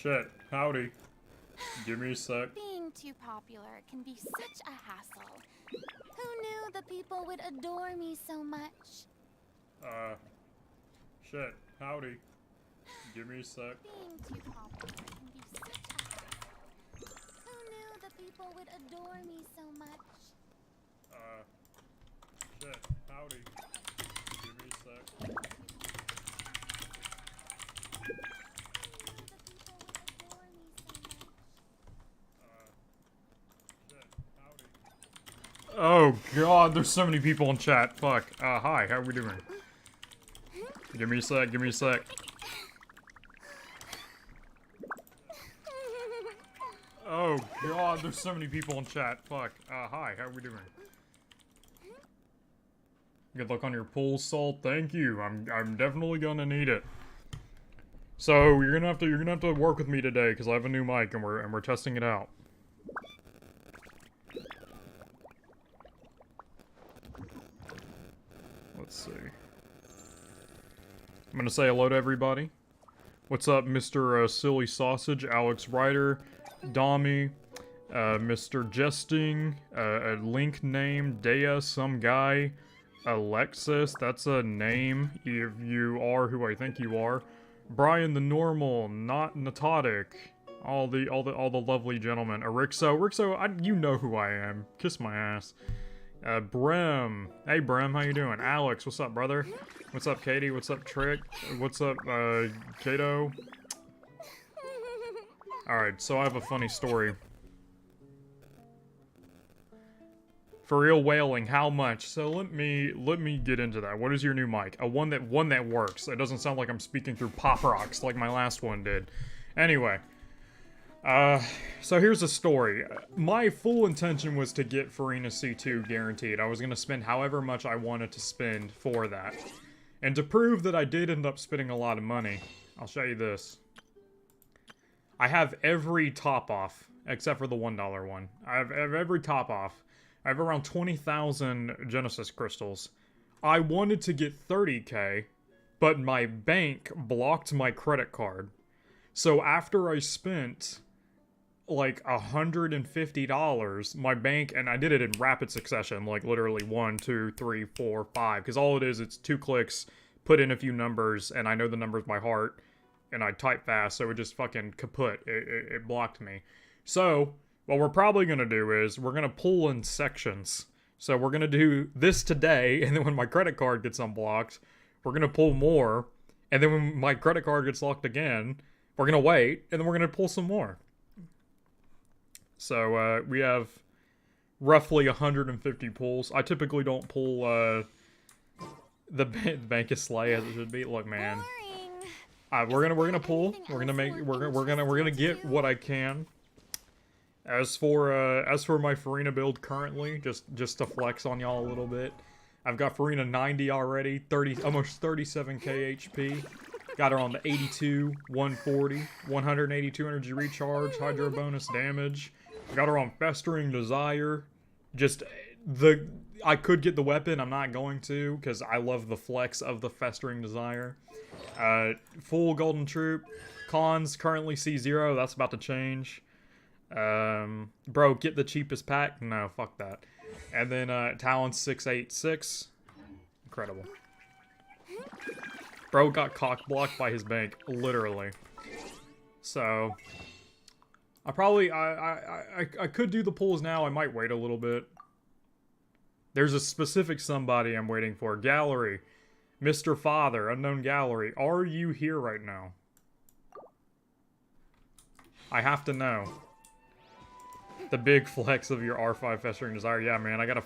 shit. Howdy. Give me a sec. Being too popular can be such a hassle. Who knew the people would adore me so much? Shit. Howdy. Give me a sec. Being too popular can be such a hassle. Who knew the people would adore me so much? Shit. Howdy. Give me a sec. Oh god, there's so many people in chat. Fuck. Hi, how are we doing? Give me a sec, give me a sec. Oh god, there's so many people in chat. Fuck. Hi, how are we doing? Good luck on your pool, Salt. Thank you. I'm definitely gonna need it. So you're gonna have to work with me today because I have a new mic and we're testing it out. Let's see. I'm gonna say hello to everybody. What's up, Mr. Silly Sausage, Alex Ryder, Dommy, Mr. Jesting, a link name, Dea, some guy, Alexis, that's a name, if you are who I think you are. Brian the Normal, Not Natotic, all the lovely gentlemen. Rixo, you know who I am. Kiss my ass. Brem. Hey, Brem, how you doing? Alex, what's up, brother? What's up, Katie? What's up, Trick? What's up, Kato? Alright, so I have a funny story. For real whaling, how much? So let me get into that. What is your new mic? One that works. It doesn't sound like I'm speaking through pop rocks like my last one did. Anyway. So here's the story. My full intention was to get Furina C2 guaranteed. I was gonna spend however much I wanted to spend for that. And to prove that I did end up spending a lot of money, I'll show you this. I have every top off, except for the $1 one. I have every top off. I have around 20,000 Genesis crystals. I wanted to get 30k, but my bank blocked my credit card. So after I spent like $150, my bank, and I did it in rapid succession, like literally 1, 2, 3, 4, 5, because all it is, it's 2 clicks, put in a few numbers, and I know the numbers by heart, and I type fast, so it just fucking kaput. It blocked me. So what we're probably gonna do is we're gonna pull in sections. So we're gonna do this today, and then when my credit card gets unblocked, we're gonna pull more, and then when my credit card gets locked again, we're gonna wait, and then we're gonna pull some more. So, we have roughly 150 pulls. I typically don't pull, the bank is slay as it should be. Look, man. We're gonna pull. We're gonna get what I can. As for my Furina build currently, just to flex on y'all a little bit, I've got Furina 90 already, almost 37k HP. Got her on the 82, 140, 182 energy recharge, hydro bonus damage. Got her on Festering Desire. I could get the weapon, I'm not going to, because I love the flex of the Festering Desire. Full Golden Troop. Cons currently C0, that's about to change. Bro, get the cheapest pack? No, fuck that. And then, Talon 686. Incredible. Bro got cock-blocked by his bank, literally. So I could do the pulls now. I might wait a little bit. There's a specific somebody I'm waiting for. Gallery. Mr. Father. Unknown Gallery. Are you here right now? I have to know. The big flex of your R5 Festering Desire. Yeah, man. I gotta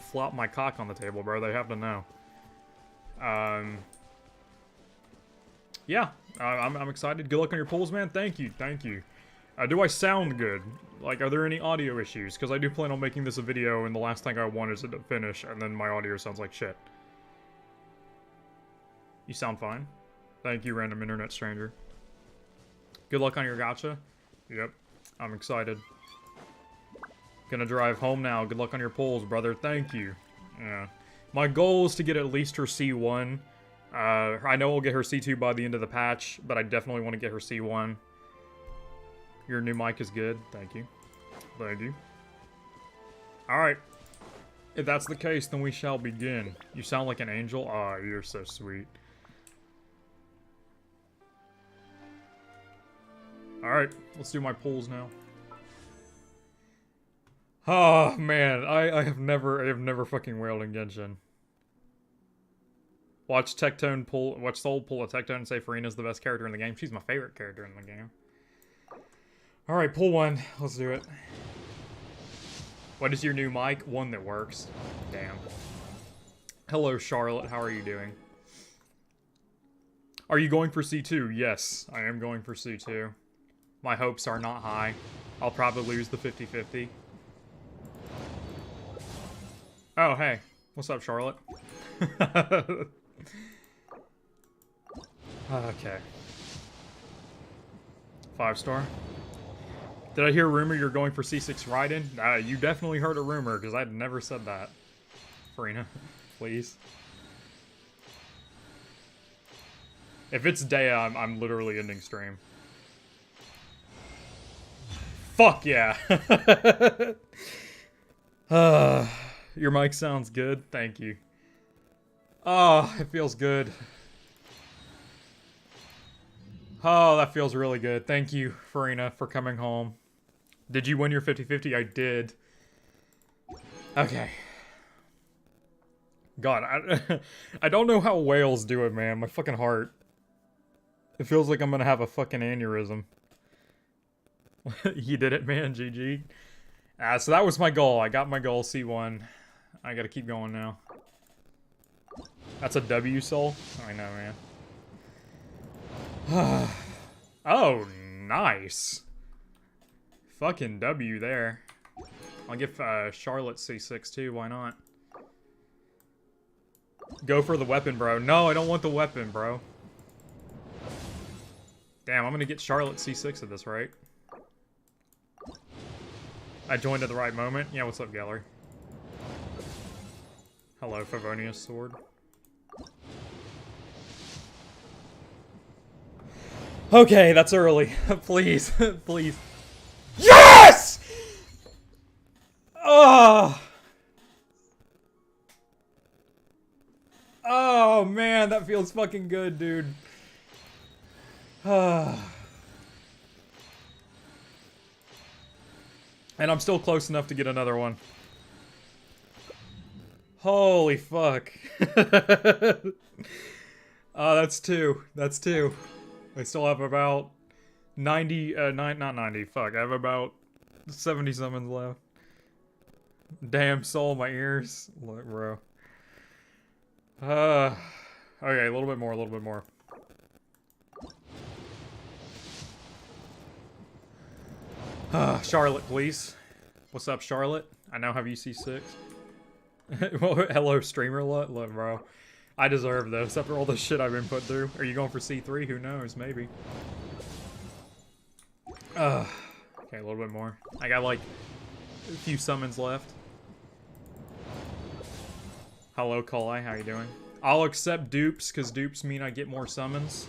flop my cock on the table, bro. They have to know. Yeah. I'm excited. Good luck on your pulls, man. Thank you. Thank you. Do I sound good? Like, are there any audio issues? Because I do plan on making this a video, and the last thing I want is it to finish, and then my audio sounds like shit. You sound fine. Thank you, random internet stranger. Good luck on your gacha. Yep. I'm excited. Gonna drive home now. Good luck on your pulls, brother. Thank you. Yeah. My goal is to get at least her C1. I know I'll get her C2 by the end of the patch, but I definitely want to get her C1. Your new mic is good. Thank you. Thank you. Alright. If that's the case, then we shall begin. You sound like an angel. Aw, you're so sweet. Alright, let's do my pulls now. Oh man, I have never fucking wailed in Genshin. Watch Soul pull a Tectone and say Furina's the best character in the game. She's my favorite character in the game. Alright, pull one. Let's do it. What is your new mic? One that works. Damn. Hello, Charlotte. How are you doing? Are you going for C2? Yes, I am going for C2. My hopes are not high. I'll probably lose the 50-50. Oh, hey. What's up, Charlotte? Okay. 5-star. Did I hear a rumor you're going for C6 Raiden? You definitely heard a rumor, because I'd never said that. Furina, please. If it's day, I'm literally ending stream. Fuck yeah! Your mic sounds good. Thank you. Oh, it feels good. Oh, that feels really good. Thank you, Furina, for coming home. Did you win your 50-50? I did. Okay. God, I don't know how whales do it, man. My fucking heart. It feels like I'm gonna have a fucking aneurysm. You did it, man. GG. So that was my goal. I got my goal, C1. I gotta keep going now. That's a W, Soul? I know, man. Oh, nice. Fucking W there. I'll give Charlotte C6 too, why not? Go for the weapon, bro. No, I don't want the weapon, bro. Damn, I'm gonna get Charlotte C6 at this rate. I joined at the right moment. Yeah, what's up, Gallery? Hello, Favonius Sword. Okay, that's early. Please, please. Yes! Oh! Oh, man, that feels fucking good, dude. And I'm still close enough to get another one. Holy fuck. That's two. That's two. I still have about 90, not 90, fuck. I have about 70 summons left. Damn, Soul, my ears. Look, bro. Okay, a little bit more, a little bit more. Charlotte, please. What's up, Charlotte? I now have UC6. Well, hello, streamer. Look, bro. I deserve this after all the shit I've been put through. Are you going for C3? Who knows? Maybe. Okay, a little bit more. I got like a few summons left. Hello, Kolai. How you doing? I'll accept dupes because dupes mean I get more summons.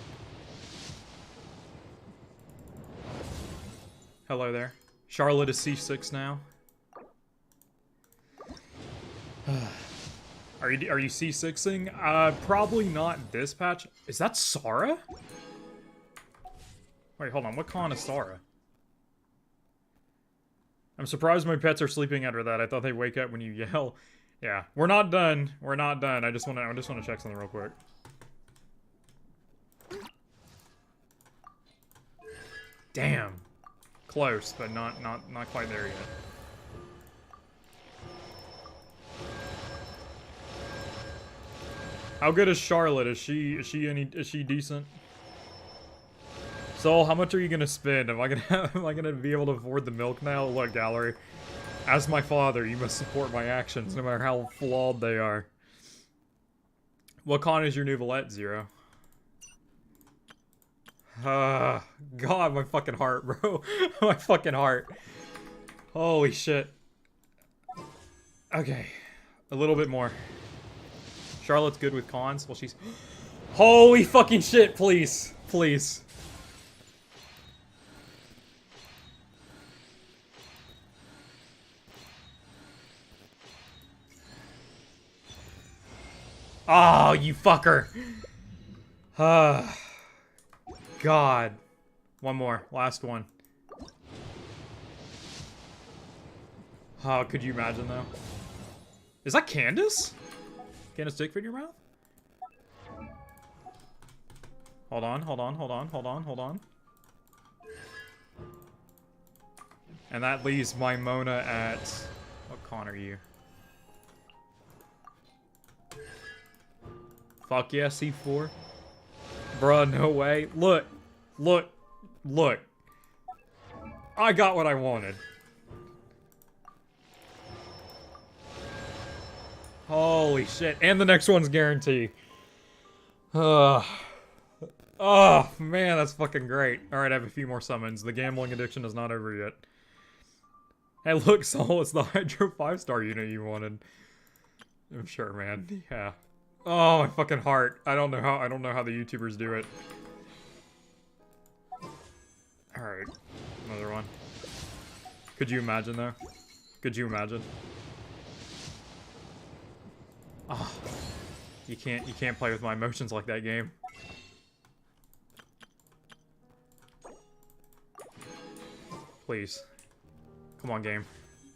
Hello there. Charlotte is C6 now. Are you C6ing? Probably not this patch. Is that Sara? Wait, hold on. What con is Sara? I'm surprised my pets are sleeping after that. I thought they'd wake up when you yell. Yeah, we're not done. We're not done. I just want to check something real quick. Damn. Close, but not quite there yet. How good is Charlotte? Is she decent? Soul, how much are you gonna spend? Am I gonna be able to afford the milk now? Look, Gallery. As my father, you must support my actions, no matter how flawed they are. What con is your new Valette, Zero? God, my fucking heart, bro. My fucking heart. Holy shit. Okay. A little bit more. Charlotte's good with cons. Well, she's... Holy fucking shit, please. Please. Oh, you fucker. God. One more. Last one. Oh, could you imagine, though? Is that Candace? Candace Dickford in your mouth? Hold on, hold on, hold on, hold on, hold on. And that leaves my Mona at... What con are you? Fuck yeah, C4. Bruh, no way. Look. Look. Look. I got what I wanted. Holy shit. And the next one's guaranteed. Oh, man, that's fucking great. Alright, I have a few more summons. The gambling addiction is not over yet. Hey, look, Soul, it's the Hydro 5-star unit you wanted. I'm sure, man. Yeah. Oh, my fucking heart. I don't know how the YouTubers do it. Alright. Another one. Could you imagine, though? Could you imagine? Oh. You can't play with my emotions like that, game. Please. Come on, game.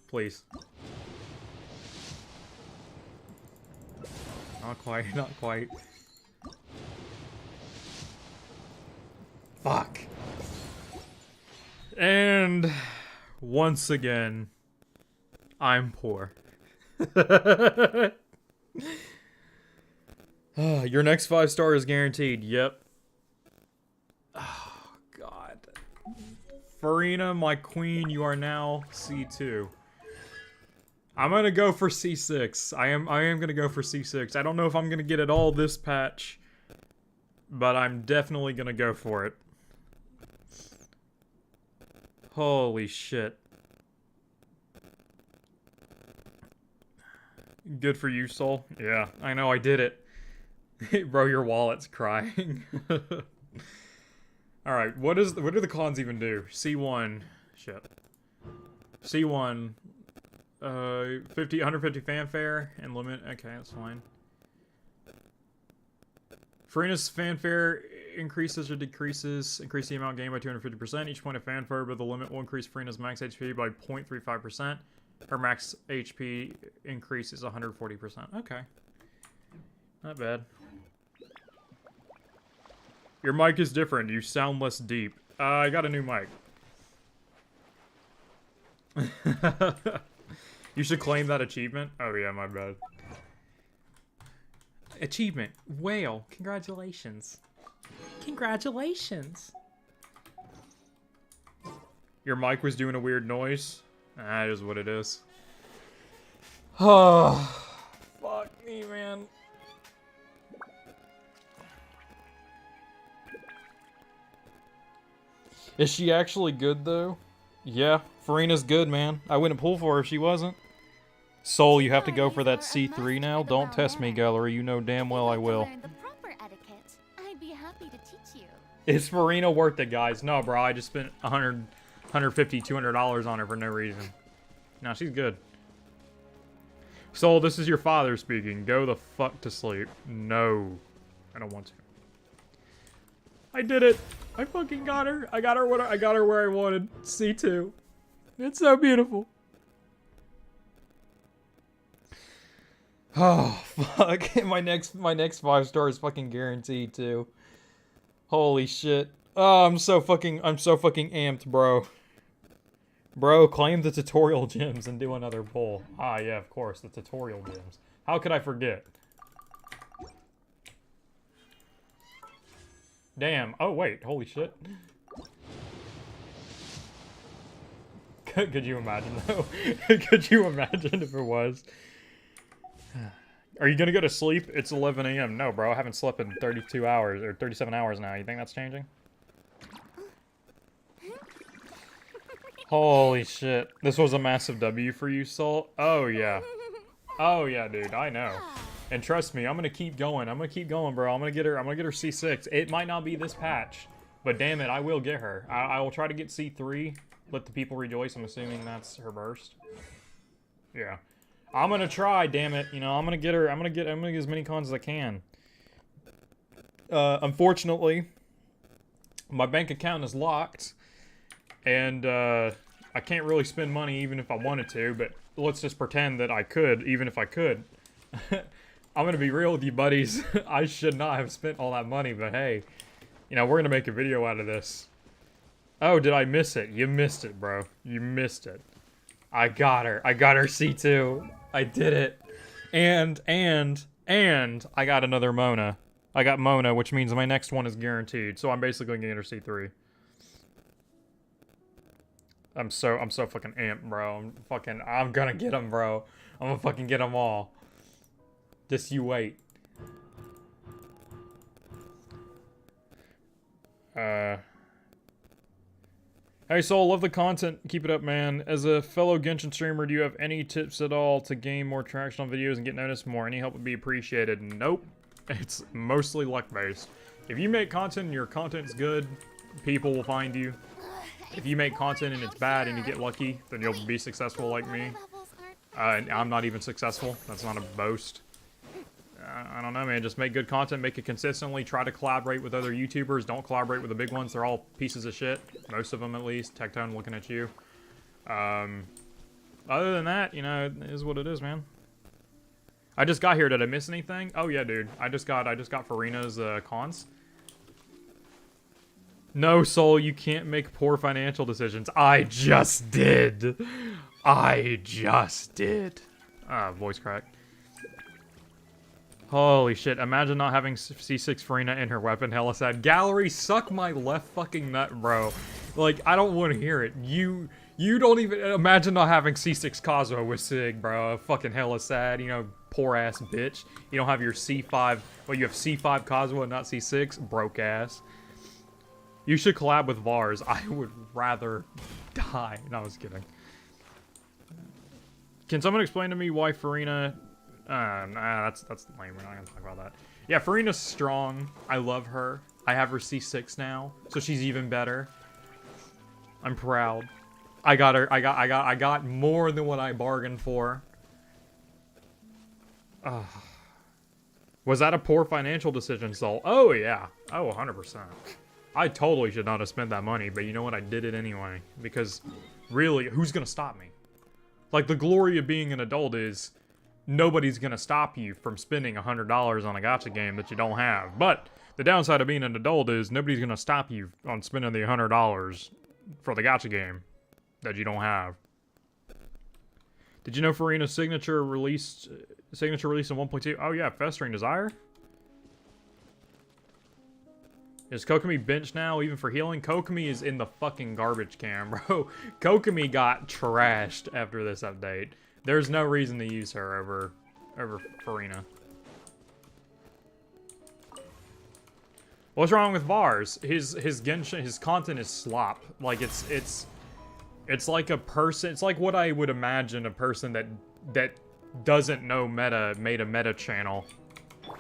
Please. Not quite, not quite. Fuck. And once again, I'm poor. Your next 5-star is guaranteed. Yep. Oh, God. Furina, my queen, you are now C2. I'm gonna go for C6. I am gonna go for C6. I don't know if I'm gonna get it all this patch, but I'm definitely gonna go for it. Holy shit. Good for you, Soul. Yeah, I know I did it. Bro, your wallet's crying. Alright, what do the cons even do? C1. Shit. C1. 150 fanfare and limit. Okay, that's fine. Furina's fanfare increases or decreases. Increase the amount gained by 250%. Each point of fanfare, but the limit will increase Furina's max HP by 0.35%. Her max HP increase is 140%. Okay. Not bad. Your mic is different. You sound less deep. I got a new mic. You should claim that achievement. Oh yeah, my bad. Achievement. Whale. Congratulations. Congratulations. Your mic was doing a weird noise. That is what it is. Oh, fuck me, man. Is she actually good, though? Yeah, Furina's good, man. I wouldn't pull for her if she wasn't. Soul, you have to go for that C3 now. Don't test me, Gallery. You know damn well I will. I'd be happy to teach you. Is Furina worth it, guys? No, bro. I just spent $100, $150, $200 on her for no reason. No, she's good. Soul, this is your father speaking. Go the fuck to sleep. No. I don't want to. I did it. I fucking got her. I got her where I wanted. C2. It's so beautiful. Oh fuck. my next 5-star is fucking guaranteed too. Holy shit. Oh, I'm so fucking amped, bro. Bro, claim the tutorial gems and do another pull. Ah, yeah, of course, the tutorial gems. How could I forget? Damn. Oh, wait. Holy shit. Could you imagine, though? Could you imagine if it was? Are you gonna go to sleep? It's 11 a.m. No, bro. I haven't slept in 32 hours, or 37 hours now. You think that's changing? Holy shit. This was a massive W for you, Soul. Oh, yeah. Oh, yeah, dude. I know. And trust me, I'm gonna keep going. I'm gonna keep going, bro. I'm gonna get her C6. It might not be this patch, but damn it, I will get her. I will try to get C3. Let the people rejoice. I'm assuming that's her burst. Yeah. I'm gonna try, damn it. You know, I'm gonna get her. I'm gonna get as many cons as I can. Unfortunately, my bank account is locked, and I can't really spend money even if I wanted to. But let's just pretend that I could, even if I could. I'm gonna be real with you, buddies. I should not have spent all that money, but hey, you know, we're gonna make a video out of this. Oh, did I miss it? You missed it, bro. You missed it. I got her. I got her C2. I did it. And I got another Mona. I got Mona, which means my next one is guaranteed. So I'm basically gonna get her C3. I'm so fucking amped, bro. I'm gonna get them, bro. I'm gonna fucking get them all. Just you wait. Hey Soul, love the content. Keep it up, man. As a fellow Genshin streamer, do you have any tips at all to gain more traction on videos and get noticed more? Any help would be appreciated. Nope. It's mostly luck-based. If you make content and your content's good, people will find you. If you make content and it's bad and you get lucky, then you'll be successful like me. And I'm not even successful. That's not a boast. I don't know, man. Just make good content, make it consistently. Try to collaborate with other YouTubers. Don't collaborate with the big ones. They're all pieces of shit. Most of them, at least. Tectone looking at you. Other than that, you know, it is what it is, man. I just got here. Did I miss anything? Oh yeah, dude. I just got Furina's cons. No, Soul, you can't make poor financial decisions. I just did. I just did. Voice crack. Holy shit, imagine not having C6 Furina in her weapon. Hella sad. Gallery, suck my left fucking nut, bro. Like, I don't want to hear it. You don't even... Imagine not having C6 Kazuha with Sig, bro. Fucking hella sad, you know, poor ass bitch. You don't have your C5... Well, you have C5 Kazuha, not C6? Broke ass. You should collab with Vars. I would rather die. No, I was kidding. Can someone explain to me why Furina... Nah, that's lame. We're not gonna talk about that. Yeah, Furina's strong. I love her. I have her C6 now, so she's even better. I'm proud. I got her. I got more than what I bargained for. Was that a poor financial decision, Sol? Oh yeah. Oh, 100%. I totally should not have spent that money, but you know what? I did it anyway because, really, who's gonna stop me? Like, the glory of being an adult is nobody's gonna stop you from spending $100 on a gacha game that you don't have. But the downside of being an adult is nobody's gonna stop you on spending the $100 for the gacha game that you don't have. Did you know Furina's signature released in 1.2? Oh yeah, Festering Desire. Is Kokomi benched now, even for healing? Kokomi is in the fucking garbage can, bro. Kokomi got trashed after this update. There's no reason to use her over Furina. What's wrong with Vars? His Genshin, his content is slop. Like it's like a person. It's like what I would imagine a person that doesn't know meta made a meta channel.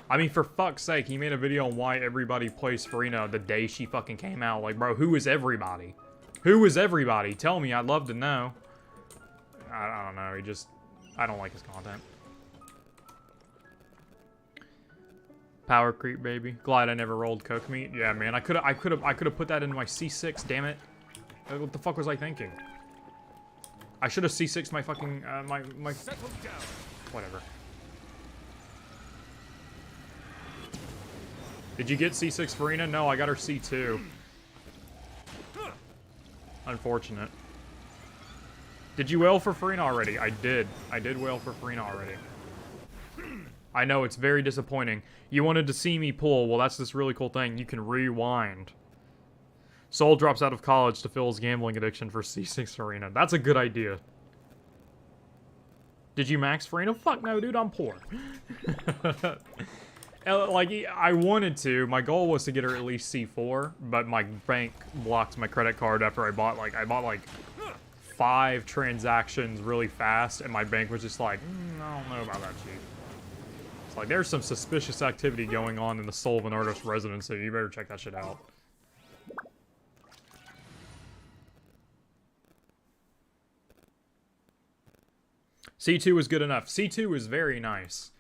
I mean, for fuck's sake, he made a video on why everybody plays Furina the day she fucking came out. Like, bro, who is everybody? Who is everybody? Tell me, I'd love to know. I don't know, I don't like his content. Power creep, baby. Glad I never rolled Kokomi. Yeah, man, I could have put that in my C6, damn it. What the fuck was I thinking? I should have C6'd my fucking, my... Whatever. Did you get C6 Furina? No, I got her C2. Unfortunate. Did you wail for Furina already? I did. I did wail for Furina already. I know, it's very disappointing. You wanted to see me pull. Well, that's this really cool thing. You can rewind. Soul drops out of college to fill his gambling addiction for C6 Furina. That's a good idea. Did you max Furina? Fuck no, dude, I'm poor. Like, I wanted to. My goal was to get her at least C4, but my bank blocked my credit card after I bought like 5 transactions really fast, and my bank was just like, I don't know about that, chief. It's like, there's some suspicious activity going on in the Soul of an Artist residency. You better check that shit out. C2 is good enough. C2 is very nice.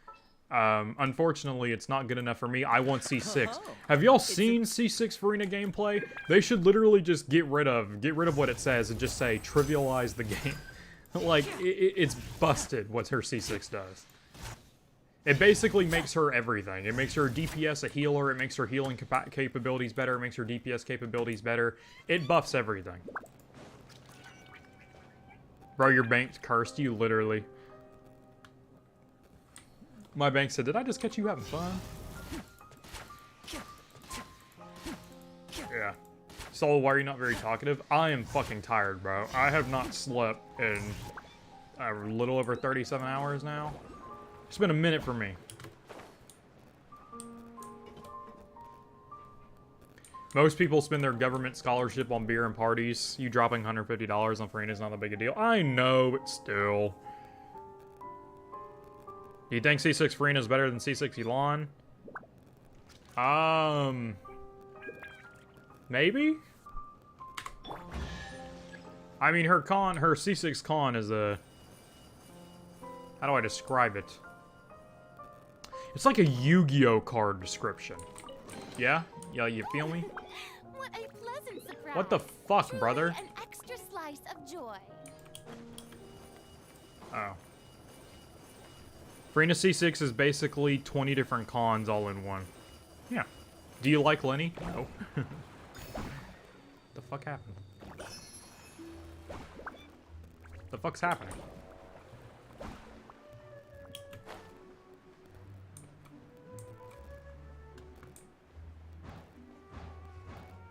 Unfortunately, it's not good enough for me. I want C6. Have y'all seen C6 Furina gameplay? They should literally just get rid of what it says and just say trivialize the game. Like, it's busted what her C6 does. It basically makes her everything. It makes her DPS a healer. It makes her healing capabilities better. It makes her DPS capabilities better. It buffs everything. Bro, your bank's cursed you, literally. My bank said, did I just catch you having fun? Yeah. So, why are you not very talkative? I am fucking tired, bro. I have not slept in a little over 37 hours now. It's been a minute for me. Most people spend their government scholarship on beer and parties. You dropping $150 on Furina is not that big a deal. I know, but still. Do you think C6 Furina is better than C6 Elon? Maybe? I mean, her C6 con is a... How do I describe it? It's like a Yu-Gi-Oh card description. Yeah? Yeah, you feel me? What a pleasant surprise. What the fuck, Truly brother? An extra slice of joy. Oh. Furina C6 is basically 20 different cons all in one. Yeah. Do you like Lenny? No. The fuck happened? The fuck's happening?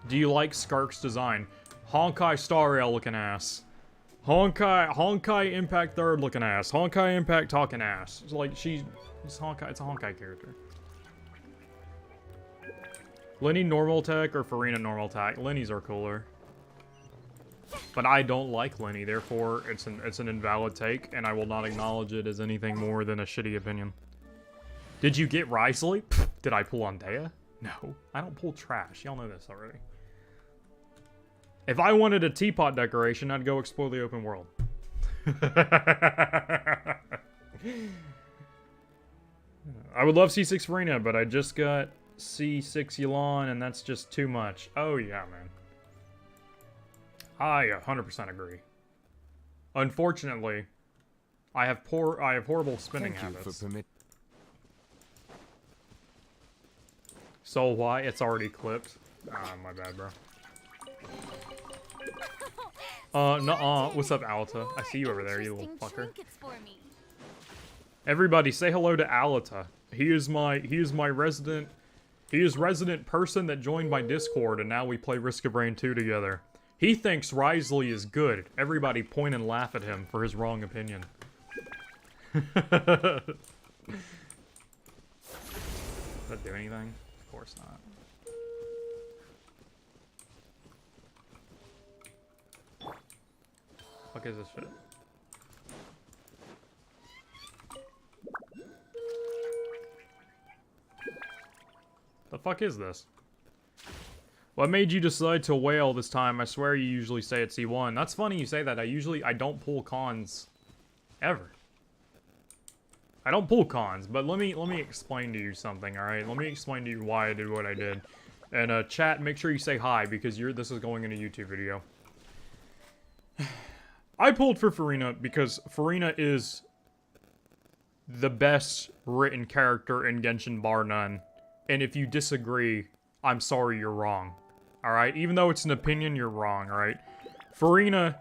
Do you like Skark's design? Honkai Star Rail looking ass. Honkai Impact Third looking ass. Honkai Impact talking ass. It's like it's a Honkai character. Lenny normal tech or Furina normal tech? Lenny's are cooler. But I don't like Lenny, therefore it's an invalid take, and I will not acknowledge it as anything more than a shitty opinion. Did you get Risley? Pfft, did I pull on Dea? No, I don't pull trash. Y'all know this already. If I wanted a teapot decoration, I'd go explore the open world. I would love C6 Furina, but I just got C6 Elon, and that's just too much. Oh yeah, man. I 100% agree. Unfortunately, I have horrible spending habits. So why? It's already clipped. Ah, my bad, bro. Nuh-uh. What's up, Alta? I see you over there, you little fucker. Everybody, say hello to Alta. He is resident person that joined my Discord, and now we play Risk of Rain 2 together. He thinks Risley is good. Everybody point and laugh at him for his wrong opinion. Does that do anything? Of course not. What is this shit? The fuck is this? What made you decide to whale this time? I swear you usually stay at C1. That's funny you say that. I don't pull cons ever. I don't pull cons, but let me explain to you something, alright? Let me explain to you why I did what I did. And chat, make sure you say hi because this is going in a YouTube video. I pulled for Furina because Furina is the best written character in Genshin bar none. And if you disagree, I'm sorry, you're wrong. Alright? Even though it's an opinion, you're wrong, alright? Furina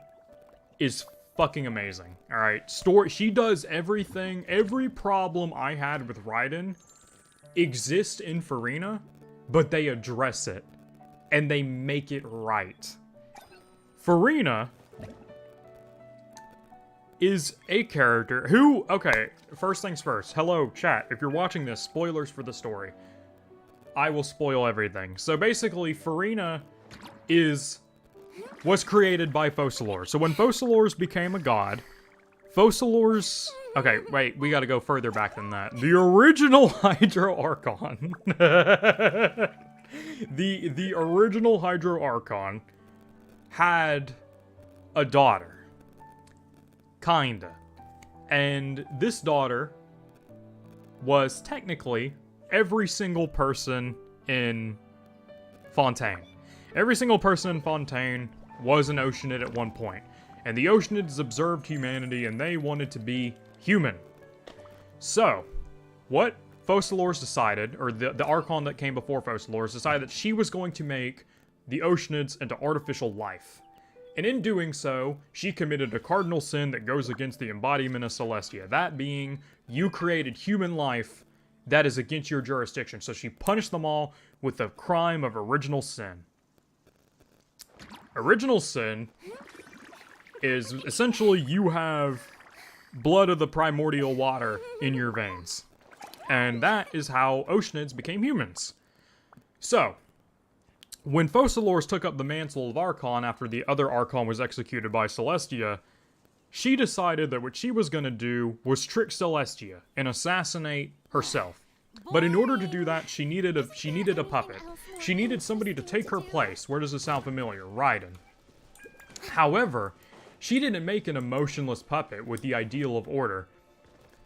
is fucking amazing, alright? She does everything, every problem I had with Raiden exists in Furina, but they address it. And they make it right. Furina is a character who, okay, first things first. Hello, chat. If you're watching this, spoilers for the story. I will spoil everything. So basically, Furina was created by Focalors. So when Focalors became a god, Focalors... Okay, wait, we gotta go further back than that. The original Hydro Archon. the original Hydro Archon had a daughter. Kinda. And this daughter was technically every single person in Fontaine. Every single person in Fontaine was an Oceanid at one point. And the Oceanids observed humanity and they wanted to be human. So, what Focalors decided, or the Archon that came before Focalors, decided that she was going to make the Oceanids into artificial life. And in doing so, she committed a cardinal sin that goes against the embodiment of Celestia. That being, you created human life that is against your jurisdiction. So she punished them all with the crime of original sin. Original sin is essentially you have blood of the primordial water in your veins. And that is how Oceanids became humans. So, when Focalors took up the mantle of Archon after the other Archon was executed by Celestia, she decided that what she was going to do was trick Celestia and assassinate herself. But in order to do that, she needed a puppet. She needed somebody to take her place. Where does this sound familiar? Raiden. However, she didn't make an emotionless puppet with the ideal of order.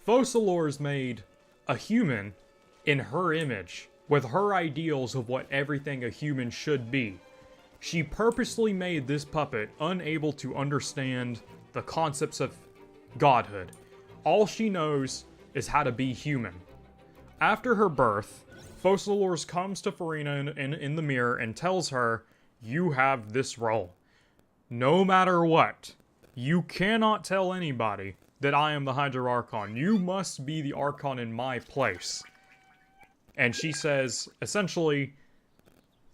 Focalors made a human in her image, with her ideals of what everything a human should be. She purposely made this puppet unable to understand the concepts of godhood. All she knows is how to be human. After her birth, Focalors comes to Furina in the mirror and tells her, "You have this role. No matter what, you cannot tell anybody that I am the Hydra Archon. You must be the Archon in my place." And she says, essentially,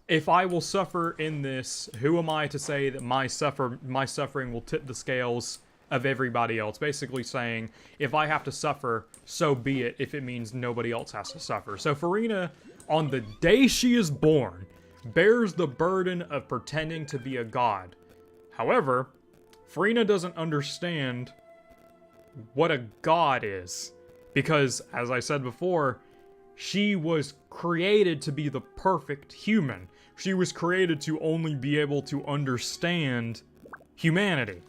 if I will suffer in this, who am I to say that my suffering will tip the scales of everybody else? Basically saying, if I have to suffer, so be it, if it means nobody else has to suffer. So Furina, on the day she is born, bears the burden of pretending to be a god. However, Furina doesn't understand what a god is. Because, as I said before, she was created to be the perfect human. She was created to only be able to understand humanity.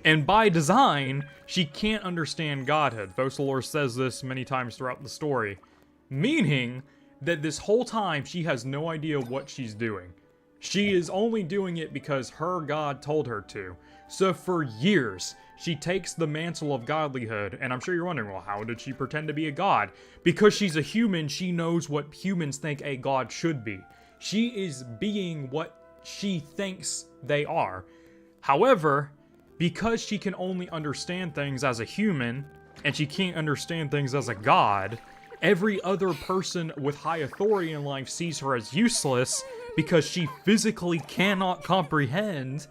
And by design, she can't understand godhood. Focalors says this many times throughout the story. Meaning that this whole time, she has no idea what she's doing. She is only doing it because her god told her to. So for years, she takes the mantle of godlyhood, and I'm sure you're wondering, well, how did she pretend to be a god? Because she's a human, she knows what humans think a god should be. She is being what she thinks they are. However, because she can only understand things as a human, and she can't understand things as a god, every other person with high authority in life sees her as useless because she physically cannot comprehend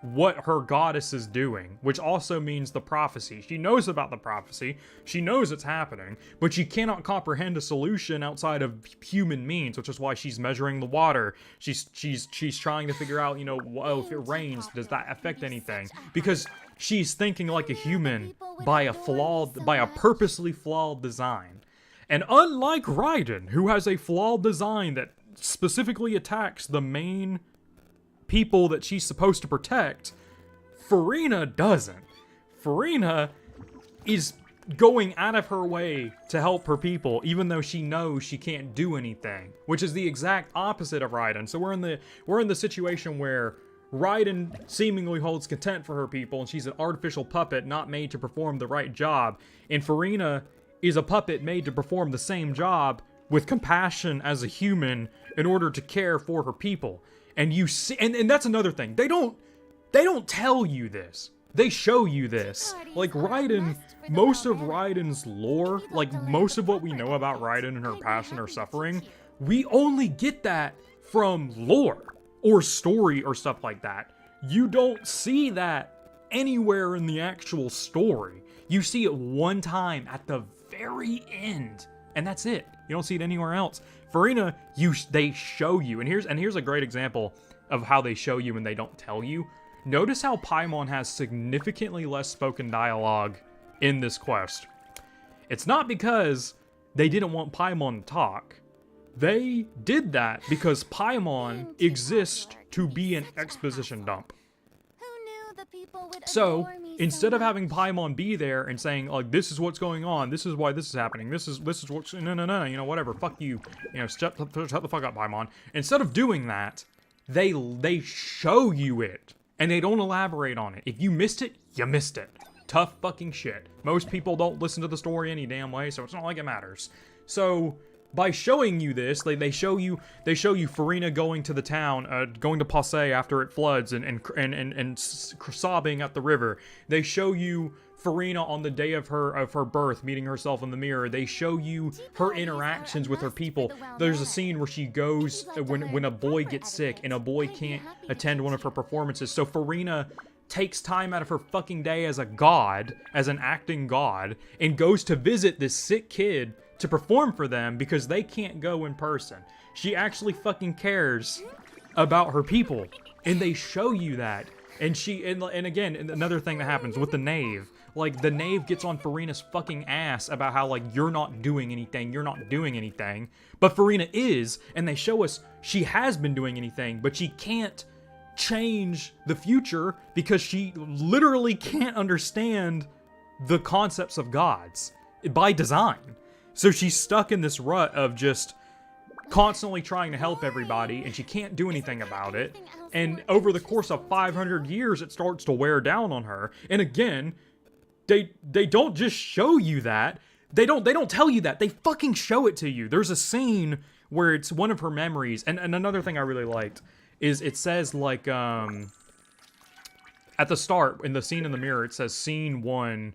what her goddess is doing, which also means the prophecy. She knows about the prophecy, she knows it's happening, but she cannot comprehend a solution outside of human means, which is why she's measuring the water. She's trying to figure out, oh, if it rains, does that affect anything? Because she's thinking like a human by a purposely flawed design. And unlike Raiden, who has a flawed design that specifically attacks the main people that she's supposed to protect, Furina doesn't. Furina is going out of her way to help her people, even though she knows she can't do anything, which is the exact opposite of Raiden. So we're in the situation where Raiden seemingly holds contempt for her people, and she's an artificial puppet not made to perform the right job, and Furina is a puppet made to perform the same job with compassion as a human in order to care for her people. And you see, and that's another thing. They don't tell you this. They show you this. Like Raiden, most of Raiden's lore, like most of what we know about Raiden and her passion or suffering, we only get that from lore or story or stuff like that. You don't see that anywhere in the actual story. You see it one time at the very end, and that's it. You don't see it anywhere else. Furina, they show you, and here's a great example of how they show you and they don't tell you. Notice how Paimon has significantly less spoken dialogue in this quest. It's not because they didn't want Paimon to talk. They did that because Paimon exists to be an exposition dump. people would So, adore me instead so of having much. Paimon be there and saying, like, this is what's going on, this is why this is happening, this is what's, no, you know, whatever, fuck you, you know, shut the fuck up, Paimon. Instead of doing that, they show you it, and they don't elaborate on it. If you missed it, you missed it. Tough fucking shit. Most people don't listen to the story any damn way, so it's not like it matters. So, by showing you this, they show you Furina going to the town, going to Passe after it floods and sobbing at the river. They show you Furina on the day of her birth, meeting herself in the mirror. They show you her interactions with her people. There's a scene where she goes when a boy gets sick and a boy can't attend one of her performances. So Furina takes time out of her fucking day as a god, as an acting god, and goes to visit this sick kid to perform for them because they can't go in person. She actually fucking cares about her people, and they show you that. And again, another thing that happens with the knave, like, the knave gets on Furina's fucking ass about how, like, you're not doing anything, but Furina is, and they show us she has been doing anything, but she can't change the future because she literally can't understand the concepts of gods by design. So she's stuck in this rut of just constantly trying to help everybody, and she can't do anything about it. And over the course of 500 years, it starts to wear down on her. And again, they don't just show you that. They don't tell you that. They fucking show it to you. There's a scene where it's one of her memories. And another thing I really liked is it says, like, at the start, in the scene in the mirror, it says scene 1,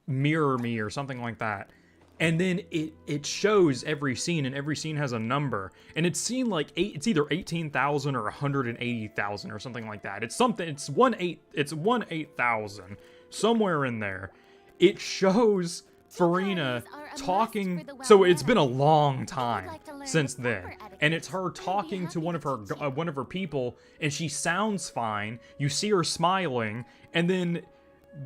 mirror me or something like that. And then it shows every scene, and every scene has a number. And it's seen like it's either 18,000 or 180,000 or something like that. It's 1/8,000, somewhere in there. It shows Furina talking. So it's been a long time since then, and it's her talking to one of her people, and she sounds fine. You see her smiling, and then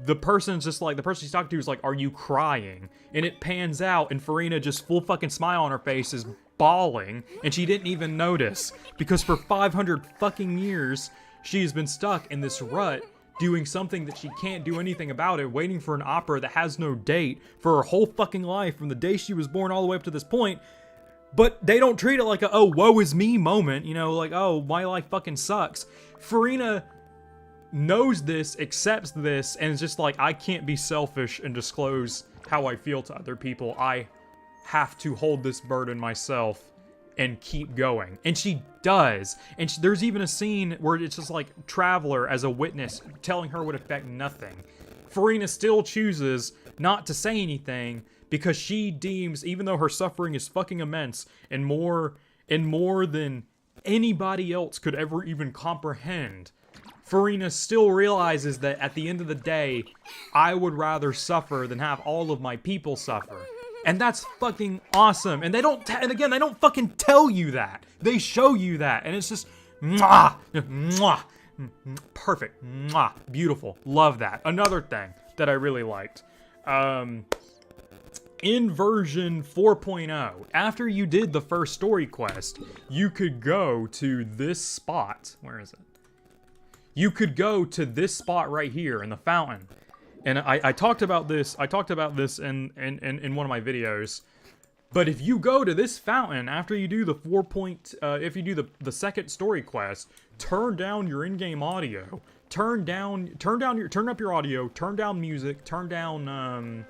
the person she's talking to is like, "Are you crying?" And it pans out, and Furina, just full fucking smile on her face, is bawling, and she didn't even notice because for 500 fucking years she's been stuck in this rut, doing something that she can't do anything about it, waiting for an opera that has no date for her whole fucking life, from the day she was born all the way up to this point. But they don't treat it like a, oh, woe is me moment, you know, like, oh, my life fucking sucks. Furina knows this, accepts this, and is just like, I can't be selfish and disclose how I feel to other people. I have to hold this burden myself and keep going. And she does. And there's even a scene where it's just like Traveler as a witness telling her would affect nothing. Furina still chooses not to say anything because she deems, even though her suffering is fucking immense and more than anybody else could ever even comprehend, Furina still realizes that at the end of the day, I would rather suffer than have all of my people suffer. And that's fucking awesome. And they don't fucking tell you that. They show you that. And it's just, mwah, mwah, perfect, mwah, beautiful. Love that. Another thing that I really liked. In version 4.0, after you did the first story quest, you could go to this spot. Where is it? You could go to this spot right here in the fountain. And I talked about this. I talked about this in one of my videos. But if you go to this fountain after you do the if you do the second story quest, turn down your in-game audio, turn up your audio, turn down music, turn down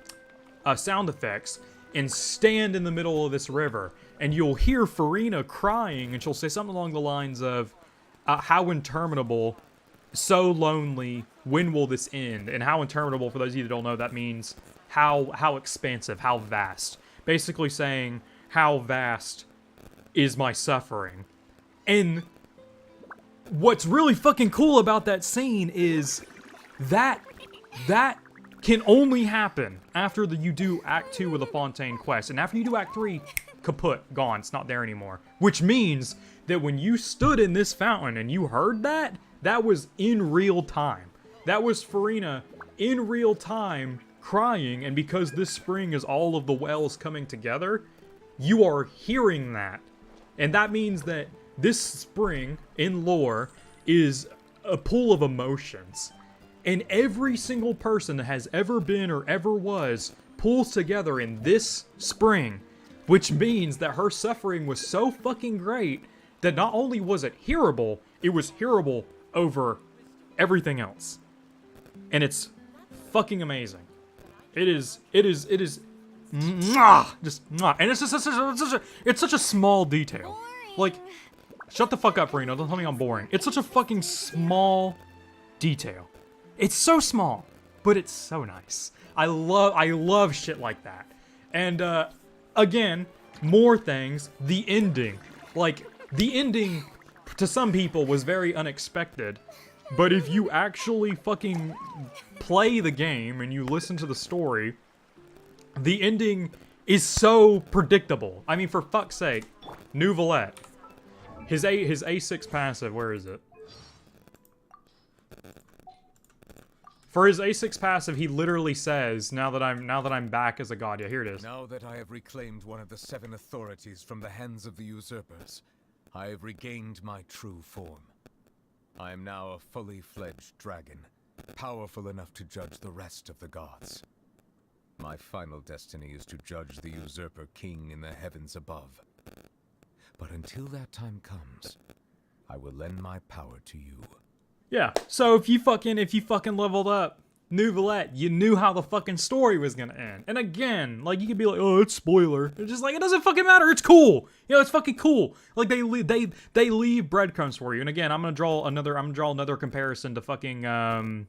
sound effects, and stand in the middle of this river, and you'll hear Furina crying, and she'll say something along the lines of, "How interminable." So lonely, when will this end? And how interminable, for those of you that don't know, that means how expansive, how vast. Basically saying, how vast is my suffering? And what's really fucking cool about that scene is that can only happen after you do Act 2 of the Fontaine quest. And after you do Act 3, kaput, gone, it's not there anymore. Which means that when you stood in this fountain and you heard that, that was in real time. That was Furina in real time crying, and because this spring is all of the wells coming together, you are hearing that. And that means that this spring in lore is a pool of emotions. And every single person that has ever been or ever was pulls together in this spring, which means that her suffering was so fucking great that not only was it hearable, it was hearable over everything else. And it's fucking amazing. It is, mwah, just mwah. And it's just it's such a small detail. Like, shut the fuck up, Reno. Don't tell me I'm boring. It's such a fucking small detail. It's so small, but it's so nice. I love shit like that. And, again, more things. The ending. Like, the ending, to some people, was very unexpected. But if you actually fucking play the game and you listen to the story, the ending is so predictable. I mean, for fuck's sake, Nouvelette. His A6 passive, where is it? For his A6 passive, he literally says, now that I'm back as a god. Yeah, here it is. Now that I have reclaimed one of the 7 authorities from the hands of the usurpers, I have regained my true form. I am now a fully fledged dragon, powerful enough to judge the rest of the gods. My final destiny is to judge the usurper king in the heavens above. But until that time comes, I will lend my power to you. Yeah, so if you fucking leveled up Nouvelette, you knew how the fucking story was gonna end. And again, like, you could be like, oh, it's spoiler. It's just like, it doesn't fucking matter, it's cool. You know, it's fucking cool. Like, they leave breadcrumbs for you. And again, I'm gonna draw another comparison to fucking, to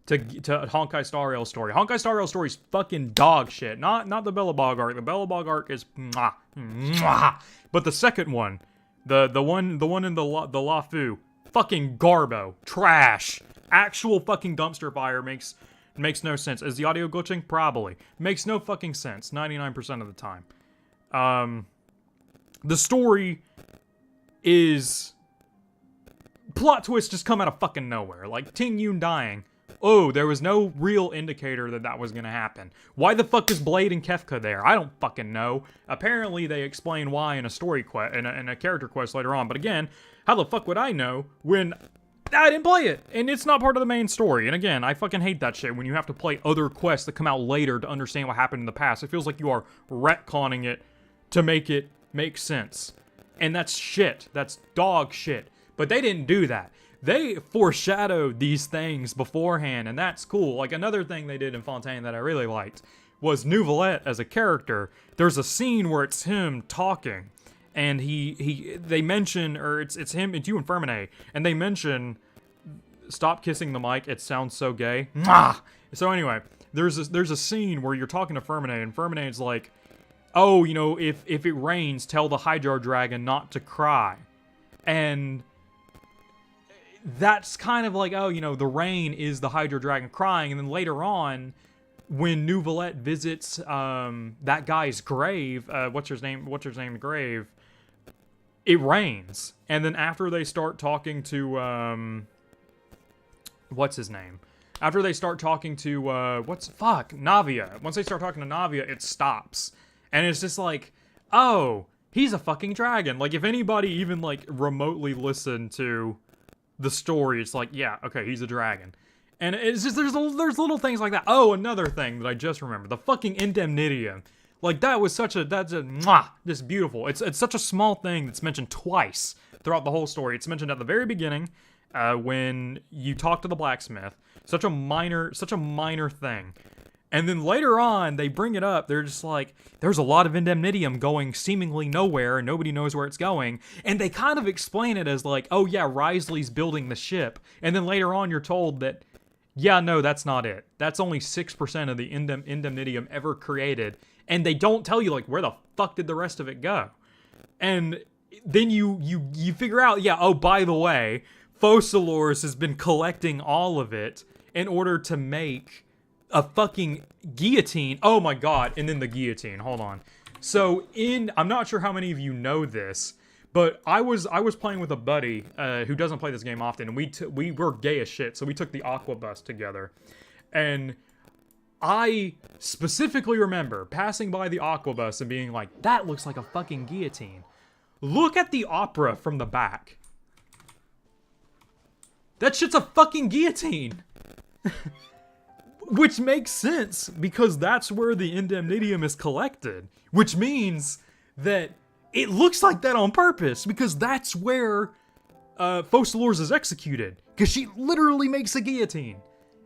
Honkai Star Rail story. Honkai Star Rail story is fucking dog shit. Not the Bellabog arc. The Bellabog arc is mwah, mwah. But the second one, the one in the Lafu, fucking garbo, trash, actual fucking dumpster fire makes no sense. Is the audio glitching? Probably. Makes no fucking sense 99% of the time. The story is plot twists just come out of fucking nowhere. Like Ting Yun dying. Oh, there was no real indicator that was gonna happen. Why the fuck is Blade and Kefka there? I don't fucking know. Apparently they explain why in a story quest, in a character quest later on. But again, how the fuck would I know when I didn't play it? And it's not part of the main story. And again, I fucking hate that shit when you have to play other quests that come out later to understand what happened in the past. It feels like you are retconning it to make it make sense. And that's shit. That's dog shit. But they didn't do that. They foreshadowed these things beforehand, and that's cool. Like, another thing they did in Fontaine that I really liked was Nouvelette as a character. There's a scene where it's him talking, and they mention, or it's him, it's you and Fermine, and they mention, stop kissing the mic, it sounds so gay. Mwah! So anyway, there's a scene where you're talking to Fermine, and Fermine's like, oh, you know, if it rains, tell the Hydro Dragon not to cry. And that's kind of like, oh, you know, the rain is the Hydro Dragon crying, and then later on, when Nouvelette visits that guy's grave, what's his name grave, it rains. And then after they start talking to what's his name? After they start talking to Navia. Once they start talking to Navia, it stops. And it's just like, oh, he's a fucking dragon. Like, if anybody even like remotely listened to the story, it's like, yeah, okay, he's a dragon. And it's just, there's little things like that. Oh, another thing that I just remembered, the fucking Indemnitium. Like, that's mwah, just beautiful. It's such a small thing that's mentioned twice throughout the whole story. It's mentioned at the very beginning, when you talk to the blacksmith. Such a minor thing. And then later on, they bring it up. They're just like, there's a lot of Indemnitium going seemingly nowhere, and nobody knows where it's going. And they kind of explain it as like, oh yeah, Risley's building the ship. And then later on, you're told that, yeah, no, that's not it. That's only 6% of the Indemnitium ever created. And they don't tell you, like, where the fuck did the rest of it go? And then you figure out, yeah, oh, by the way, Focalors has been collecting all of it in order to make a fucking guillotine. Oh my god. And then the guillotine. Hold on. So I'm not sure how many of you know this, but I was playing with a buddy who doesn't play this game often, and we were gay as shit, so we took the Aqua Bus together. And I specifically remember passing by the Aqua Bus and being like, that looks like a fucking guillotine. Look at the opera from the back. That shit's a fucking guillotine. Which makes sense, because that's where the indemnitium is collected. Which means that it looks like that on purpose, because that's where Focalors is executed. Because she literally makes a guillotine.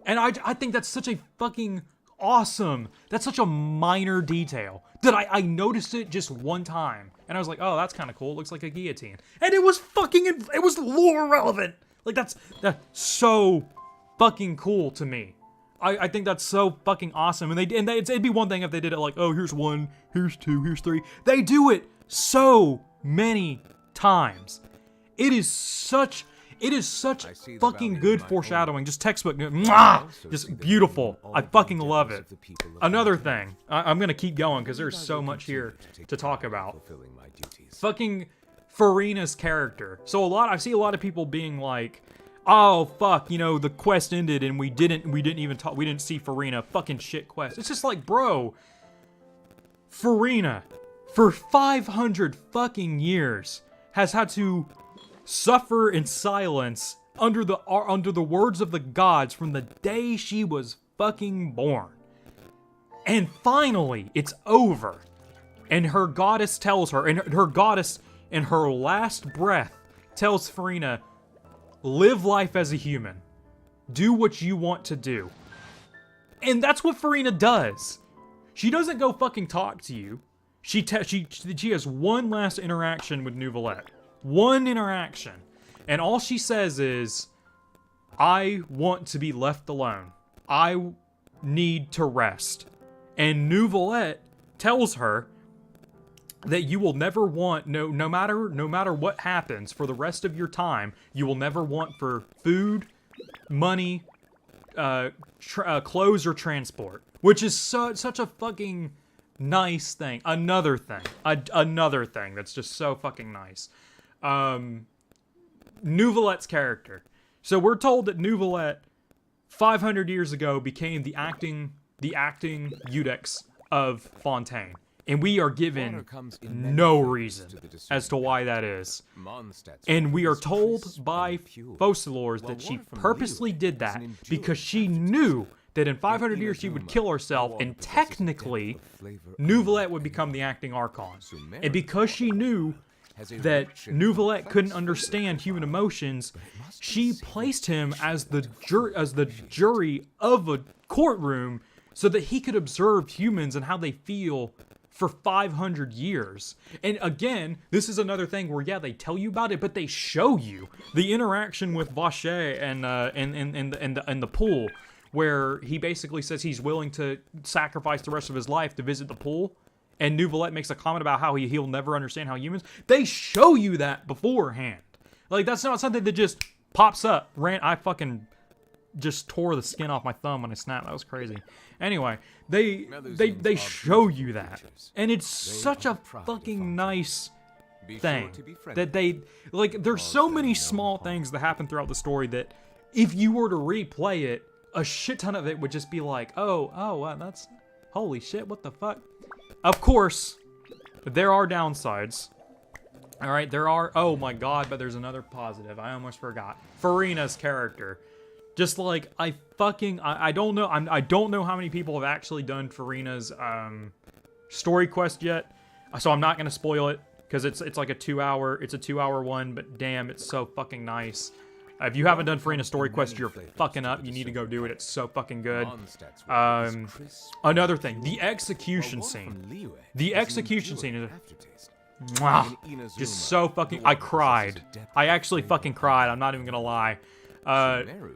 And I think that's such a fucking awesome, that's such a minor detail, that I noticed it just one time. And I was like, oh, that's kind of cool, it looks like a guillotine. And it was fucking, it was lore relevant. Like, that's so fucking cool to me. I think that's so fucking awesome. And it'd be one thing if they did it like, oh, here's 1, here's 2, here's 3. They do it so many times. It is such fucking good foreshadowing. Just textbook, just beautiful. I fucking love it. Another thing, I'm gonna keep going because there's so much here to talk about. Fucking Furina's character. So I see a lot of people being like, oh fuck, you know, the quest ended and we didn't see Furina. Fucking shit quest. It's just like, bro, Furina for 500 fucking years has had to suffer in silence under the words of the gods from the day she was fucking born. And finally, it's over. And her goddess tells her, and her goddess in her last breath tells Furina, live life as a human. Do what you want to do. And that's what Furina does. She doesn't go fucking talk to you. She has one last interaction with Neuvillette. One interaction. And all she says is, I want to be left alone. I need to rest. And Neuvillette tells her that you will never want, no matter what happens for the rest of your time, you will never want for food, money, clothes, or transport. Which is such a fucking nice thing. Another thing that's just so fucking nice. Neuvillette's character. So we're told that Neuvillette 500 years ago became the acting Iudex of Fontaine. And we are given no reason as to why that is. And we are told by Focalors that she purposely did that because she knew that in 500 years she would kill herself, and technically Neuvillette would become the acting Archon. And because she knew that Neuvillette couldn't understand human emotions, she placed him as the jury of a courtroom so that he could observe humans and how they feel for 500 years. And again, this is another thing where, yeah, they tell you about it, but they show you the interaction with Vacher and the pool, where he basically says he's willing to sacrifice the rest of his life to visit the pool. And Neuvillette makes a comment about how he'll never understand how humans. They show you that beforehand. Like, that's not something that just pops up. I fucking just tore the skin off my thumb when I snapped. That was crazy. Anyway, they show you that. And it's such a fucking nice thing. That they, like, there's so many small things that happen throughout the story that if you were to replay it, a shit ton of it would just be like, oh, that's, holy shit, what the fuck? Of course, there are downsides. Alright, there are, oh my god, but there's another positive. I almost forgot. Furina's character. Just like, I don't know, I don't know how many people have actually done Furina's story quest yet. So I'm not gonna spoil it, because it's like a 2-hour one, but damn, it's so fucking nice. If you haven't done Furina's story quest, you're fucking up. You need to go do it. It's so fucking good. Another thing, the execution scene. The execution scene is just so fucking... I cried. I actually fucking cried. I'm not even gonna lie.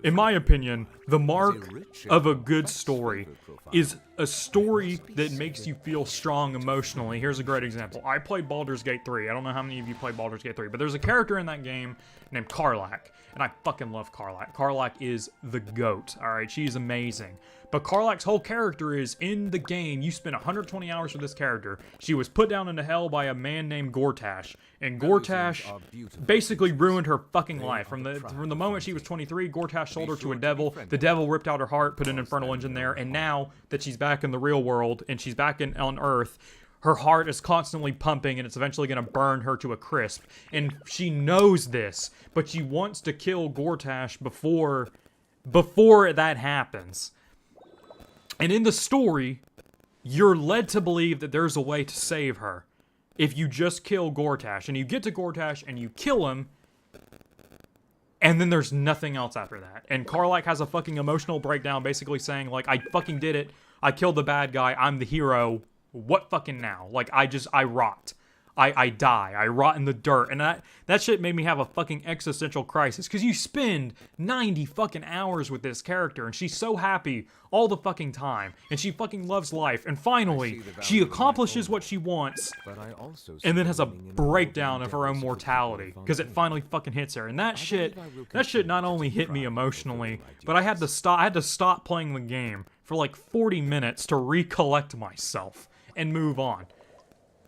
In my opinion, the mark of a good story is a story that makes you feel strong emotionally. Here's a great example. I played Baldur's Gate 3. I don't know how many of you played Baldur's Gate 3, but there's a character in that game named Karlach, and I fucking love Karlach. Karlach is the GOAT, alright? She's amazing. But Karlach's whole character is, in the game, you spend 120 hours with this character. She was put down into hell by a man named Gortash, and Gortash basically ruined her fucking life. From the moment she was 23, Gortash sold her to a devil. The devil ripped out her heart, put an infernal engine there, and now that she's back in the real world, and she's back on Earth, Her heart is constantly pumping, and it's eventually going to burn her to a crisp. And she knows this, but she wants to kill Gortash before that happens. And in the story, you're led to believe that there's a way to save her. If you just kill Gortash, and you get to Gortash, and you kill him, and then there's nothing else after that. And Karlach has a fucking emotional breakdown, basically saying, like, I fucking did it. I killed the bad guy. I'm the hero. What fucking now? Like, I rot. I die. I rot in the dirt. And that shit made me have a fucking existential crisis. Because you spend 90 fucking hours with this character, and she's so happy all the fucking time. And she fucking loves life. And finally, she accomplishes what she wants, and then has a breakdown of her own mortality. Because it finally fucking hits her. And that shit not only hit me emotionally, but I had to stop playing the game for like 40 minutes to recollect myself and move on.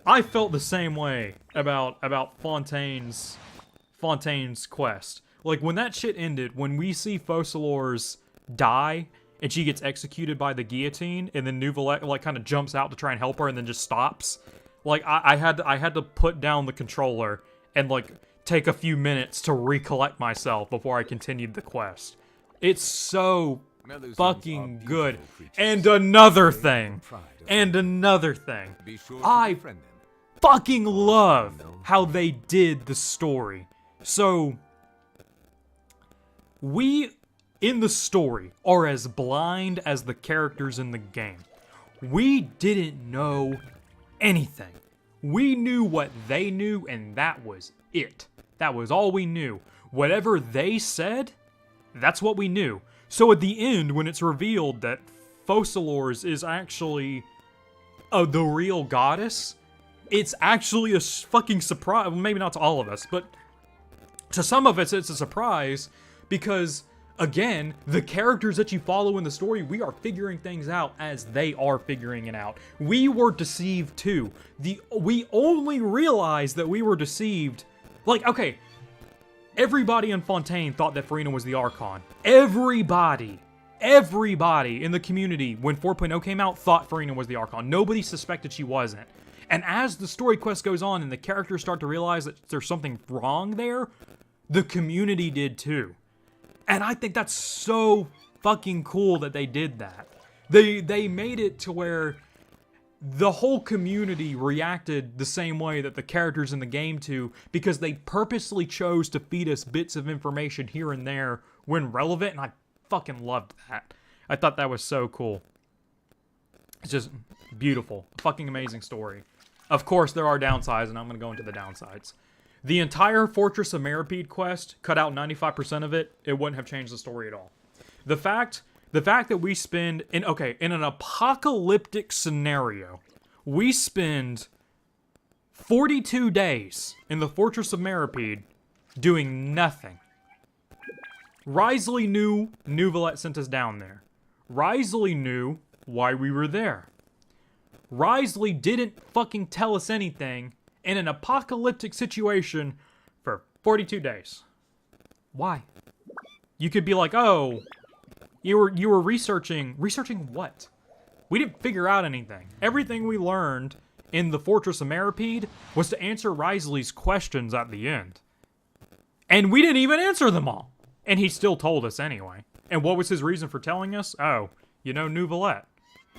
I felt the same way about Fontaine's quest. Like, when that shit ended, when we see Focalors die, and she gets executed by the guillotine, and then Neuvillette, like, kind of jumps out to try and help her, and then just stops. Like, I had to put down the controller, and, like, take a few minutes to recollect myself before I continued the quest. It's so fucking good. And another thing. I fucking love how they did the story. So, we, in the story, are as blind as the characters in the game. We didn't know anything. We knew what they knew, and that was it. That was all we knew. Whatever they said, that's what we knew. So at the end, when it's revealed that Focalors is actually the real goddess, it's actually a fucking surprise. Well, maybe not to all of us, but to some of us, it's a surprise because, again, the characters that you follow in the story, we are figuring things out as they are figuring it out. We were deceived too. We only realized that we were deceived. Like, okay, everybody in Fontaine thought that Furina was the Archon. Everybody in the community when 4.0 came out thought Furina was the Archon. Nobody suspected she wasn't. And as the story quest goes on and the characters start to realize that there's something wrong there, the community did too. And I think that's so fucking cool that they did that. They made it to where the whole community reacted the same way that the characters in the game do, because they purposely chose to feed us bits of information here and there when relevant, and I fucking loved that. I thought that was so cool. It's just beautiful. Fucking amazing story. Of course, there are downsides, and I'm going to go into the downsides. The entire Fortress of Meripede quest, cut out 95% of it, it wouldn't have changed the story at all. The fact that we spend, in an apocalyptic scenario, we spend 42 days in the Fortress of Meripede doing nothing. Wriothesley knew Neuvillette sent us down there. Wriothesley knew why we were there. Wriothesley didn't fucking tell us anything in an apocalyptic situation for 42 days. Why? You could be like, oh, you were researching what? We didn't figure out anything. Everything we learned in the Fortress of Meripede was to answer Wriothesley's questions at the end. And we didn't even answer them all. And he still told us anyway. And what was his reason for telling us? Oh, you know Neuvillette.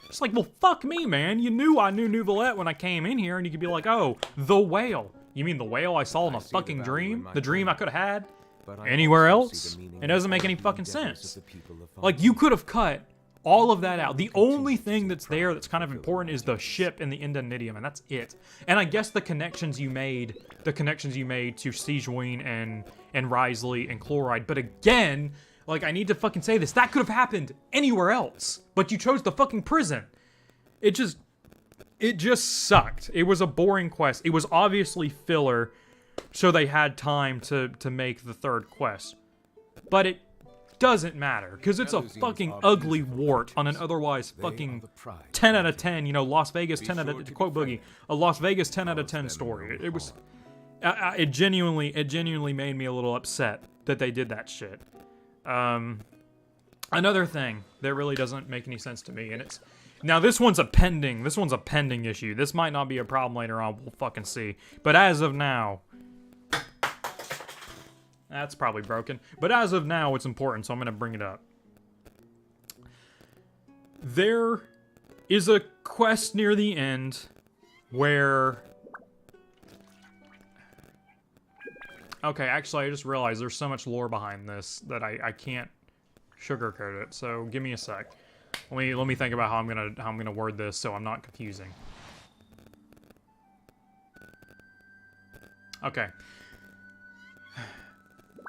It's like, well, fuck me, man. You knew I knew Neuvillette when I came in here, and you could be like, oh, the whale. You mean the whale I saw in a fucking dream? The dream I could have had anywhere else? It doesn't make any fucking sense. Like, you could have cut all of that out. The only thing that's there that's kind of important is the ship and the Indemnitium, and that's it. And I guess the connections you made to Sigewinne and Wriothesley and Chloride. But again, like, I need to fucking say this, that could have happened anywhere else. But you chose the fucking prison. It just sucked. It was a boring quest. It was obviously filler, so they had time to make the third quest. But it doesn't matter, because it's a fucking ugly wart on an otherwise fucking 10 out of 10, you know, Las Vegas 10 out of, to quote Boogie, a Las Vegas 10 out of 10 story. It was, it genuinely made me a little upset that they did that shit. Another thing that really doesn't make any sense to me, and Now this one's a pending issue. This might not be a problem later on. We'll fucking see. But as of now, that's probably broken. But as of now, it's important, so I'm gonna bring it up. There is a quest near the end where... Okay, actually, I just realized there's so much lore behind this that I can't sugarcoat it. So give me a sec. Let me think about how I'm gonna word this so I'm not confusing. Okay.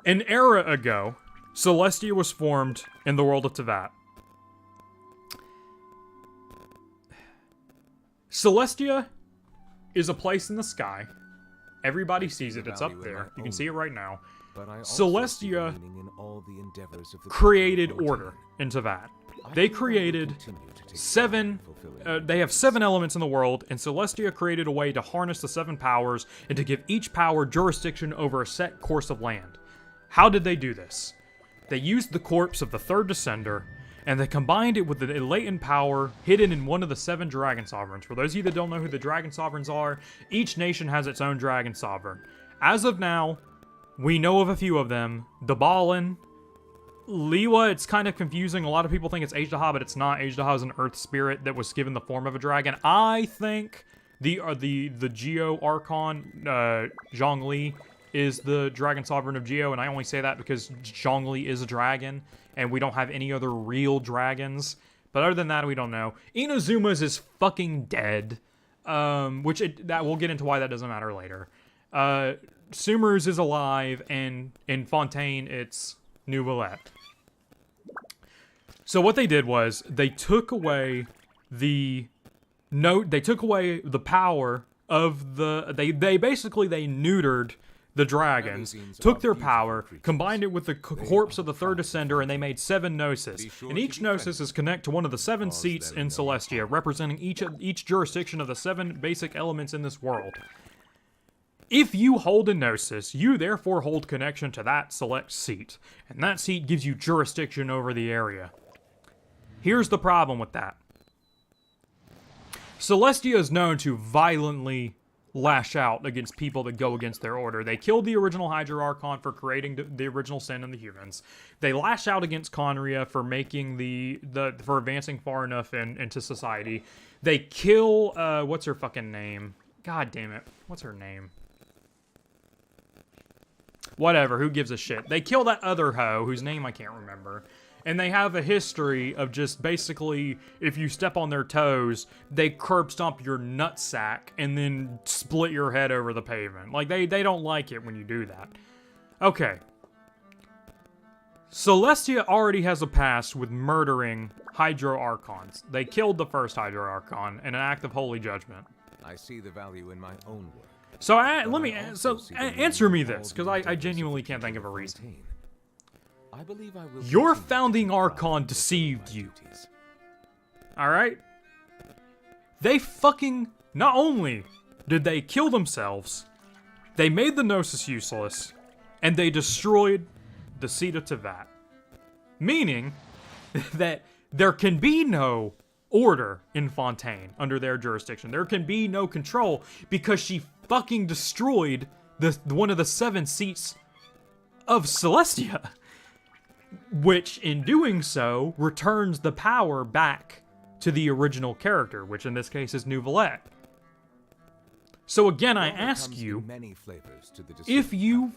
An era ago, Celestia was formed in the world of Teyvat. Celestia is a place in the sky. Everybody sees it. It's up there. You can see it right now. Celestia created order in Teyvat. They created they have 7 elements in the world, and Celestia created a way to harness the 7 powers and to give each power jurisdiction over a set course of land. How did they do this? They used the corpse of the 3rd Descender, and they combined it with the latent power hidden in one of the 7 Dragon Sovereigns. For those of you that don't know who the Dragon Sovereigns are, each nation has its own Dragon Sovereign. As of now, we know of a few of them. Dabalin, Liwa, it's kind of confusing. A lot of people think it's Ajdaha, but it's not. Ajdaha is an earth spirit that was given the form of a dragon. I think the Geo Archon, Zhongli, is the Dragon Sovereign of Geo, and I only say that because Zhongli is a dragon, and we don't have any other real dragons. But other than that, we don't know. Inazuma's is fucking dead, that we'll get into why that doesn't matter later. Sumer's is alive, and in Fontaine, it's New Valette. So what they did was they took away the power of the they neutered the dragons, took their power, combined it with the corpse of the 3rd Descender, and they made 7 Gnosis. And each Gnosis is connected to one of the 7 seats in Celestia, representing each jurisdiction of the 7 basic elements in this world. If you hold a Gnosis, you therefore hold connection to that select seat, and that seat gives you jurisdiction over the area. Here's the problem with that. Celestia is known to violently lash out against people that go against their order. They killed the original Hydra Archon for creating the original sin in the humans. They lash out against Conria for making for advancing far enough into society. They kill, what's her fucking name? God damn it. What's her name? Whatever, who gives a shit? They kill that other hoe, whose name I can't remember. And they have a history of just basically, if you step on their toes, they curb stomp your nutsack and then split your head over the pavement. Like, they don't like it when you do that. Okay. Celestia already has a past with murdering Hydro Archons. They killed the first Hydro Archon in an act of holy judgment. I see the value in my own work. So, answer me this, because I genuinely can't think of a reason. Your founding Archon deceived you. Alright? They fucking... Not only did they kill themselves, they made the Gnosis useless, and they destroyed the seat of Teyvat. Meaning that there can be no order in Fontaine under their jurisdiction. There can be no control because she fucking destroyed one of the 7 seats of Celestia. Which, in doing so, returns the power back to the original character, which in this case is New Valette. So again, I ask you, if you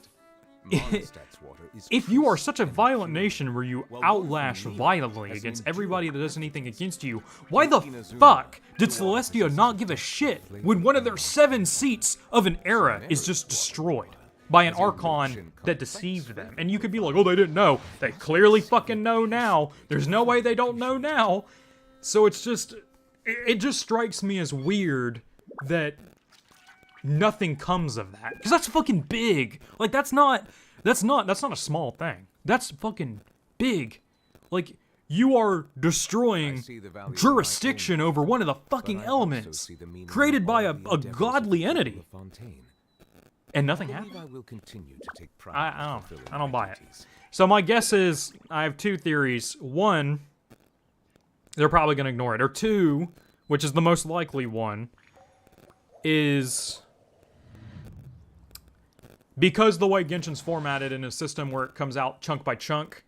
are such a violent nation where you outlash violently against everybody that does anything against you, why the fuck did Celestia not give a shit when one of their 7 seats of an era is just destroyed by an Archon that deceived them? And you could be like, oh, they didn't know. They clearly fucking know now. There's no way they don't know now. So it's just, it just strikes me as weird that nothing comes of that. Because that's fucking big. Like, that's not a small thing. That's fucking big. Like, you are destroying jurisdiction over one of the fucking elements created by a godly entity. And nothing happened. I don't buy it. So my guess is, I have 2 theories. One, they're probably going to ignore it. Or 2, which is the most likely one, is because the way Genshin's formatted in a system where it comes out chunk by chunk,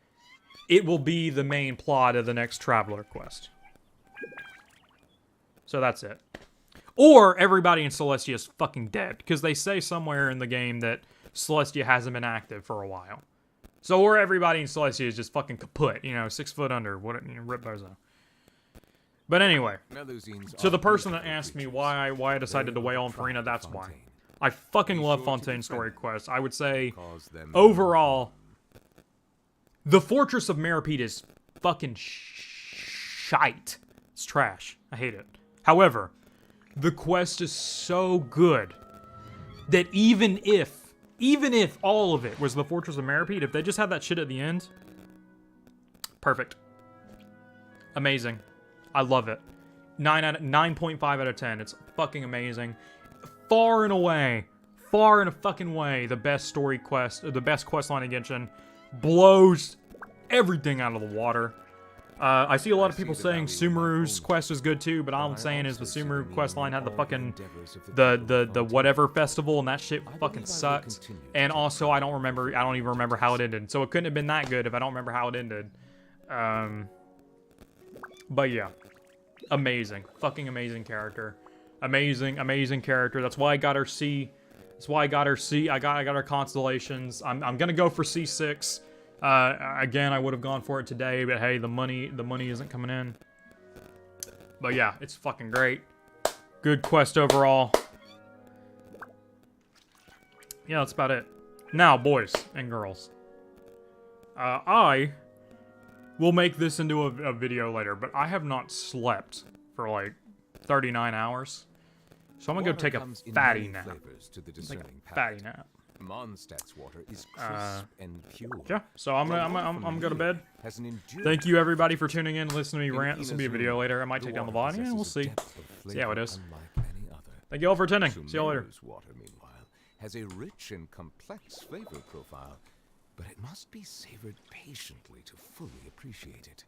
it will be the main plot of the next Traveler quest. So that's it. Or everybody in Celestia is fucking dead, because they say somewhere in the game that Celestia hasn't been active for a while. So or everybody in Celestia is just fucking kaput, you know, 6 foot under, what, you know, rip bozo. But anyway, to the person that asked me why I decided to whale on Furina, that's why. I fucking love Fontaine story quests. I would say, overall, the Fortress of Meropide is fucking shite. It's trash. I hate it. However, the quest is so good that even if all of it was the Fortress of Meropide, if they just had that shit at the end, perfect. Amazing. I love it. 9.5 out of 10. It's fucking amazing. Far and a fucking way, the best story quest, the best quest line in Genshin. Blows everything out of the water. I see a lot of people saying Sumeru's quest is good too, but all I'm saying is the Sumeru quest line had the fucking the whatever festival, and that shit fucking sucked. And also I don't even remember how it ended. So it couldn't have been that good if I don't remember how it ended. But yeah. Amazing. Fucking amazing character. Amazing character. That's why I got her C. That's why I got her C. I got her constellations. I'm gonna go for C6. Again, I would have gone for it today, but hey, the money isn't coming in. But yeah, it's fucking great. Good quest overall. Yeah, that's about it. Now, boys and girls. I will make this into a video later, but I have not slept for like 39 hours. So I'm gonna go take a fatty nap. Fatty nap. Mondstadt's water is crisp and pure. Yeah, so I'm gonna go to bed. Thank you everybody for tuning in and listening to me rant. This will be a video later. I might take down the VOD. Yeah, we'll see. See how it is. Thank you all for attending. See you all later. Water, meanwhile, has a rich and complex flavor profile, but it must be savored patiently to fully appreciate it.